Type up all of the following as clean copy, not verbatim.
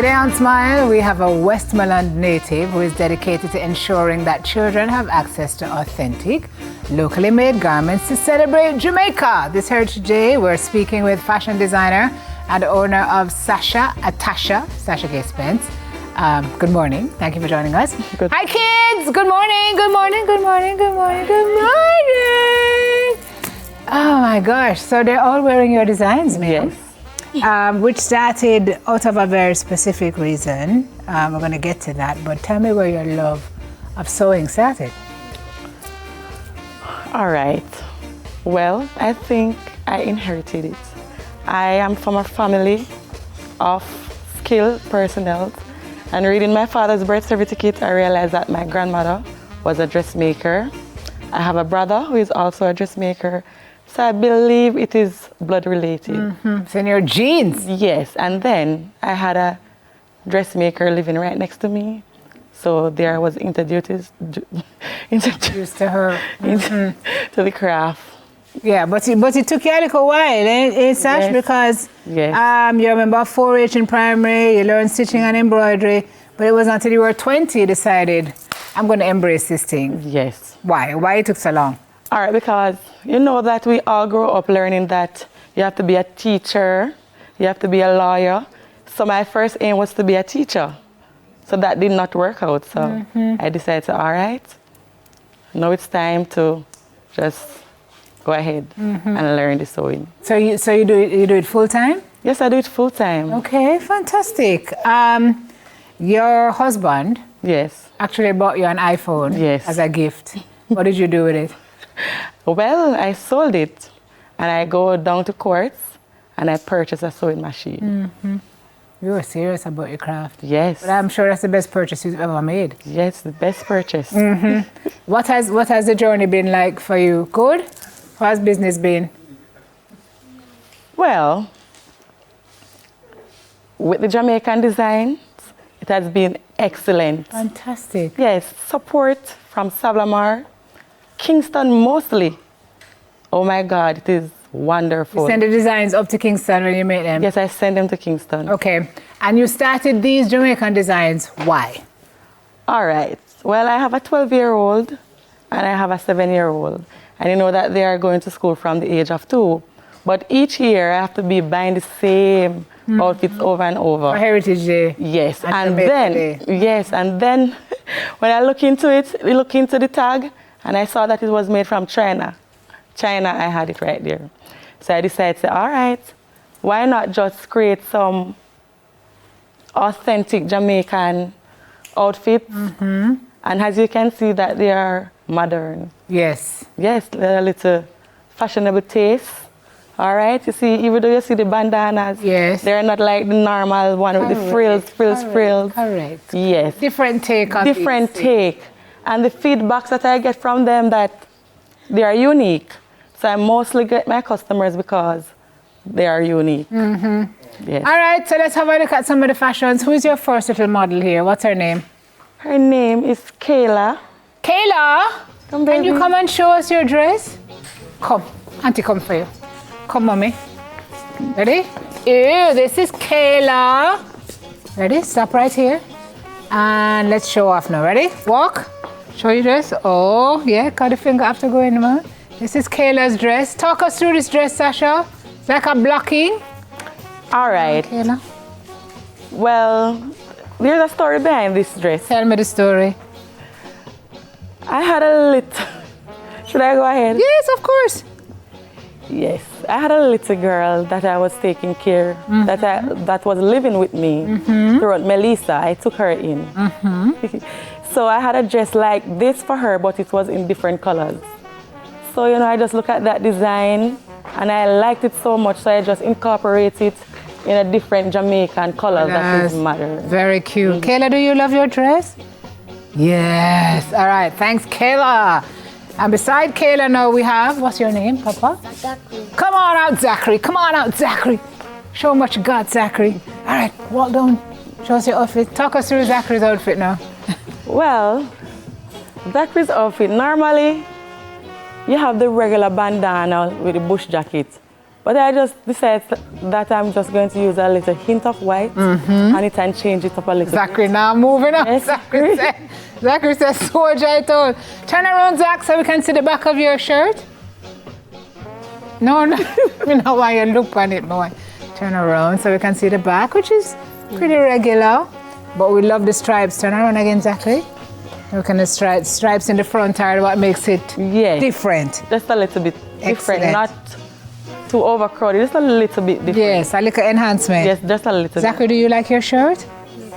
Today on Smile, we have a Westmoreland native who is dedicated to ensuring that children have access to authentic, locally made garments to celebrate Jamaica. This Heritage Day, we're speaking with fashion designer and owner of Sasha Atasha, Sasha Gay Spence. Good morning. Thank you for joining us. Good. Hi, kids. Good morning. Good morning. Good morning. Good morning. Good morning. Oh my gosh. So they're all wearing your designs, ma'am. Yes. Which started out of a very specific reason. We're going to get to that, but tell me where your love of sewing started. All right. Well, I think I inherited it. I am from a family of skilled personnel, and reading my father's birth certificate, I realized that my grandmother was a dressmaker. I have a brother who is also a dressmaker. So I believe it is blood related. Mm-hmm. It's in your genes. Yes, and then I had a dressmaker living right next to me. So there I was introduced to her. Mm-hmm. to the craft. Yeah, but it took you a little while, eh, Sash? Yes. Because yes. You remember 4-H in primary, you learned stitching and embroidery, but it was until you were 20 you decided, I'm going to embrace this thing. Yes. Why? Why it took so long? All right, because you know that we all grow up learning that you have to be a teacher, you have to be a lawyer. So my first aim was to be a teacher. So that did not work out. So I decided to, all right, now it's time to just go ahead and learn the sewing. So you do it full time? Yes, I do it full time. Okay, fantastic. Your husband Yes. actually bought you an iPhone as a gift. What did you do with it? Well, I sold it, and I go down to Courts, and I purchase a sewing machine. You were serious about your craft. Yes. But I'm sure that's the best purchase you've ever made. Yes, the best purchase. What has the journey been like for you? Good? How has business been? Well, with the Jamaican designs, it has been excellent. Fantastic. Yes, support from Savlamar, Kingston mostly. Oh my God, it is wonderful. You send the designs up to Kingston when you make them? Yes, I send them to Kingston. Okay. And you started these Jamaican designs. Why? All right. Well, I have a 12-year-old and I have a 7-year-old. And you know that they are going to school from the age of 2. But each year I have to be buying the same outfits over and over. For Heritage Day. Yes. And then when I look into the tag, and I saw that it was made from China. I had it right there. So I decided to say, all right, why not just create some authentic Jamaican outfits? And as you can see that they are modern. Yes. Yes, they're a little fashionable taste. All right, you see, even though you see the bandanas, they're not like the normal one with the frills. Correct. Yes. Different take on Different take. And the feedbacks that I get from them that they are unique. So I mostly get my customers because they are unique. Yes. All right, so let's have a look at some of the fashions. Who's your first little model here? What's her name? Her name is Kayla. Kayla? Come, baby. Can you come and show us your dress? Come, Auntie, come for you. Come, Mommy. Ready? Ew, this is Kayla. Ready? Stop right here. And let's show off now. Ready? Walk. Show your dress. Oh, yeah, cut the finger after going on. This is Kayla's dress. Talk us through this dress, Sasha. It's like a blocking. All right. Kayla. Well, there's a story behind this dress. Tell me the story. I had a little... Should I go ahead? Yes, of course. Yes. I had a little girl that I was taking care, that was living with me throughout Melissa. I took her in. So I had a dress like this for her, but it was in different colors. So, you know, I just look at that design and I liked it so much, so I just incorporate it in a different Jamaican color that is modern. Very cute. Kayla, do you love your dress? Yes. All right. Thanks, Kayla. And beside Kayla now we have, what's your name, Papa? Zachary. Come on out, Zachary. Come on out, Zachary. Show what you got, Zachary. All right, walk down. Show us your outfit. Talk us through Zachary's outfit now. Well, Zachary's outfit, normally you have the regular bandana with the bush jacket. But I just decided that I'm just going to use a little hint of white on it and change it up a little Zachary bit. now moving up. Yes. Zachary says, soldier it out. Turn around, Zach, so we can see the back of your shirt. No, no. You know why you look on it, boy. Turn around so we can see the back, which is pretty regular. But we love the stripes. Turn around again, Zachary. Look at the stripes in the front are what makes it different. Just a little bit different, Excellent. not too overcrowded, just a little bit different. Yes, a little enhancement. Yes, just a little Zachary, do you like your shirt?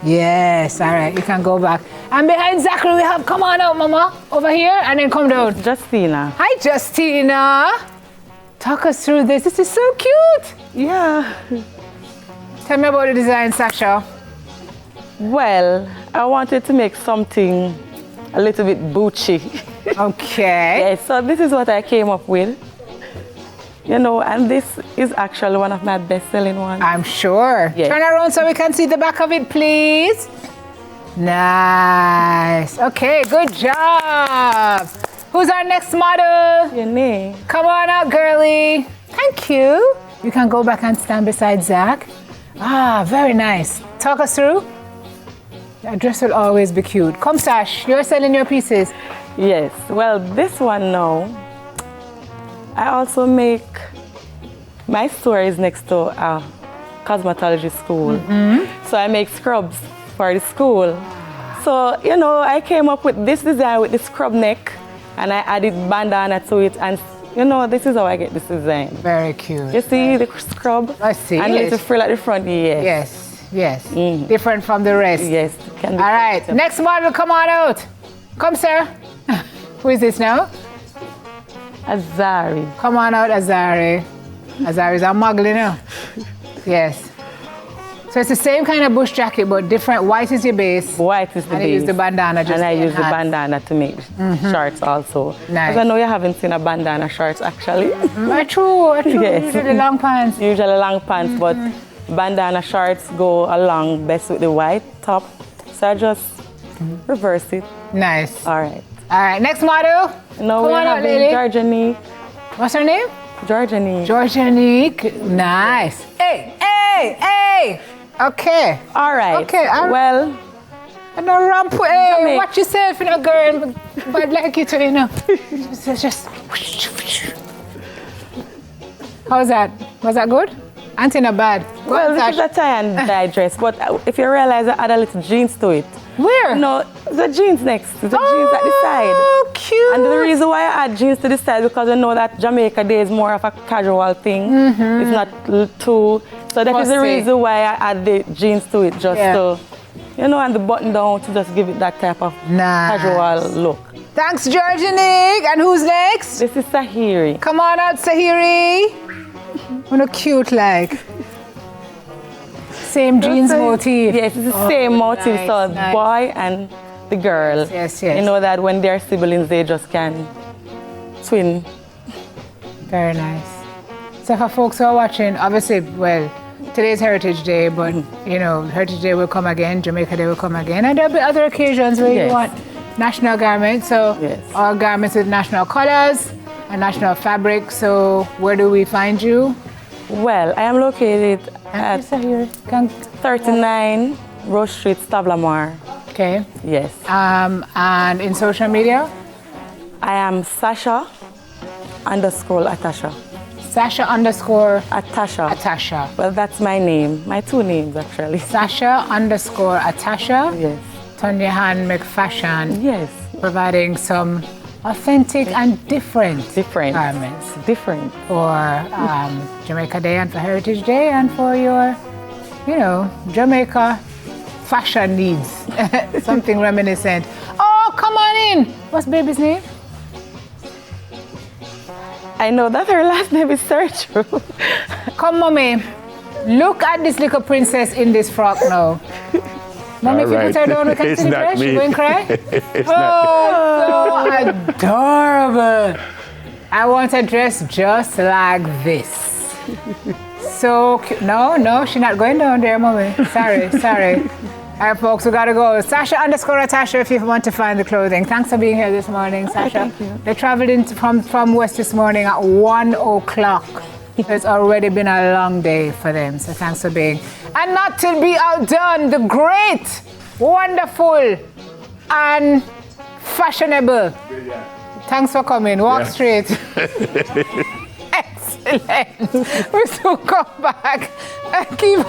Yes, all right, you can go back. And behind Zachary we have, come on out, Mama, over here, and then come down. Justina. Hi, Justina. Talk us through this. This is so cute. Yeah. Tell me about the design, Sasha. Well, I wanted to make something a little bit boochy. Okay. Yes, so this is what I came up with. You know, and this is actually one of my best-selling ones. I'm sure. Yes. Turn around so we can see the back of it, please. Nice. Okay, good job. Who's our next model? Your name? Come on out, girlie. Thank you. You can go back and stand beside Zach. Ah, very nice. Talk us through. That dress will always be cute. Come, Sash, you're selling your pieces. Yes. Well, this one now, I also make, my store is next to a cosmetology school. So I make scrubs for the school. So, you know, I came up with this design with the scrub neck and I added bandana to it, and you know, this is how I get this design. Very cute. You see the scrub? I see and it. little frill at the front, yes. Yes, yes. Different from the rest. Yes. All right, next model, come on out. Come, sir. Who is this now? Azari. Come on out, Azari. Azari's a muggle, you know? Yes. So it's the same kind of bush jacket, but different. White is your base. White is the and base. I use the bandana just And I to use the enhance. bandana to make shorts also. Nice. Because I know you haven't seen a bandana shorts actually. True. Yes. Usually long pants. Usually long pants, but bandana shorts go along best with the white top. So I just reverse it. Nice. All right. All right, next model. Now Come we're on out, having lady. Georgianique. What's her name? Georgianique. Georgianique. Nice. Hey, hey, hey. Okay. All right. Okay, well, I know ramp. Hey, Jamaica. watch yourself, you know, girl. But I'd like you to, you know. just. How's that? Was that good? Auntie, not bad. Go well, on, this is Sash. a tie and dye dress, but if you realize I add a little jeans to it. Where? No, the jeans next. The jeans at the side. Oh, cute. And the reason why I add jeans to the side because I know that Jamaica Day is more of a casual thing. It's not too. So that is the Fussy. reason why I add the jeans to it, just to, you know, and the button down to just give it that type of Nice. casual look. Thanks, Georgianique. And who's next? This is Sahiri. Come on out, Sahiri. What a cute like. Same jeans motif. Yes, it's the same motif. nice, So the nice. boy and the girl. Yes, yes. You know that when they're siblings, they just can twin. Very nice. So for folks who are watching, obviously, well, today's Heritage Day, but you know, Heritage Day will come again, Jamaica Day will come again, and there'll be other occasions where you Yes. want national garments. So Yes. all garments with national colors and national fabric. So where do we find you? Well, I am located at Sahiri. Can- 39 Rose Street, Stavlamar. Okay. Yes. And in social media? I am Sasha _Atasha. Sasha Atasha. Atasha. Well, that's my name. My two names, actually. Sasha Atasha. Yes. Tanya Han McFashion. Yes. Providing some authentic and different garments Different. for Jamaica Day and for Heritage Day and for your, you know, Jamaica fashion needs. Something reminiscent. Oh, come on in. What's baby's name? I know that her last name is Sergio. Come, mommy. Look at this little princess in this frock now. Mommy, if you put her down, we can see the dress. She going to cry? Oh, so adorable. I want a dress just like this. So cute. No, she's not going down there, mommy. Sorry. All right, folks, we gotta go. Sasha _Atasha if you want to find the clothing. Thanks for being here this morning, Sasha. Thank you. They traveled in from west this morning at 1 o'clock. So it's already been a long day for them. So thanks for being. And not to be outdone, the great, wonderful, and fashionable. Thanks for coming. Walk straight. Excellent. We still come back and keep